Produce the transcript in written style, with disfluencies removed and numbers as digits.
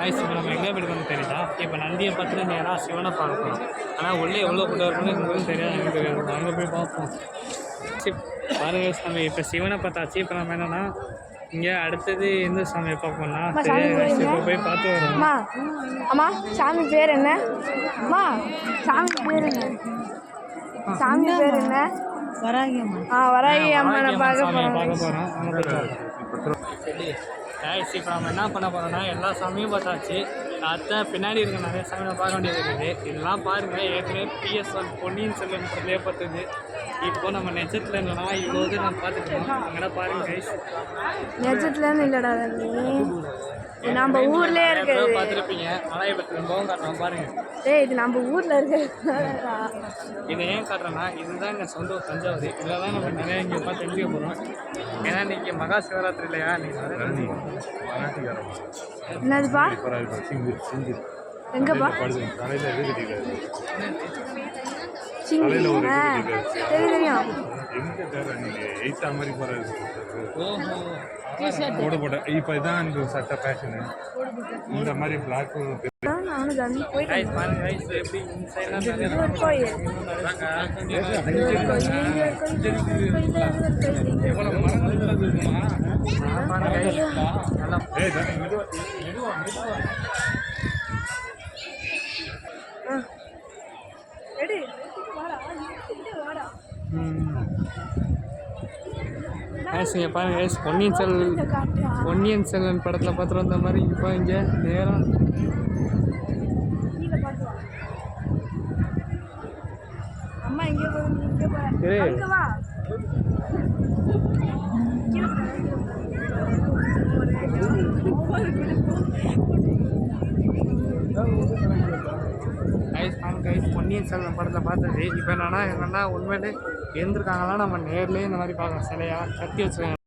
Rice இப்போ நம்ம எங்கே போய்ட்டு வந்து தெரியுதா? இப்போ நந்தியை பார்த்துட்டு நேராக சிவனை பார்க்க போகிறோம். ஆனால் உள்ளே எவ்வளோ கூட்டம் இருக்குன்னு எங்களுக்கு தெரியாது, எனக்கு தெரியாது. அங்கே போய் பார்ப்போம். பாருங்க சாமி, இப்போ சிவனை பார்த்தாச்சு. இப்போ நம்ம என்னென்னா இங்கே அடுத்தது எந்த சாமியை பார்ப்போம்னா இப்போ போய் பார்த்து வரோம். அம்மா சாமி பேர் என்ன? அம்மா சாமி பேர் என்ன? சாமி பேர் என்ன? வராகி அம்மா. வராகி அம்மனை பார்க்க போகிறோம். இப்போ நம்ம என்ன பண்ண போகிறோம்னா எல்லா சாமியும் பார்த்தாச்சு. அத்தை பின்னாடி இருக்க நிறைய சாமியை பார்க்க வேண்டியது இருக்குது. இதெல்லாம் பாருங்கள், ஏற்கனவே PS1 பொன்னியின் செல்வன் சொல்லியே பார்த்தது. இப்போ நம்ம நெஜத்தில் இல்லைனா இவ்வளோ இது நம்ம பார்த்துக்கணும். அங்கே பாருங்க கைஸ், நெஜத்துலன்னு இல்லைடா, நம்ம ஊர்லேயே இருக்கு. பார்த்துருப்பீங்க. ஆனால் இப்போ திரும்பவும் காட்டுறோம் பாருங்க. இது நம்ம ஊரில் இருக்கு. இதை ஏன் காட்டுறோன்னா இதுதான் எங்கள் சொந்த தஞ்சாவூர். இதில் தான் நம்ம நிறைய இங்கே பார்த்து தெரிஞ்சுக்க போகிறோம். ஏன்னா இன்றைக்கி மகா சிவராத்திரி இல்லையா? நீங்கள் என்னதுப்பா? எங்கப்பா? தெரியும். போட இப்போ இதான் இந்த சட்டை ஃபேஷனு. இந்த மாதிரி பிளாக் இங்கே பாருங்க கைஸ், பொன்னியின் செல்வன் படத்தில் பார்த்துட்டு வந்த மாதிரி இப்போ இங்கே நேரம் பொன்னியின் செல்வன் படத்தில் பார்த்தது. இப்போ என்னன்னா உண்மையிலே இருந்திருக்காங்களா நம்ம நேர்லேயே இந்த மாதிரி பார்க்கலாம். சிலையா கட்டி வச்சுருக்காங்க.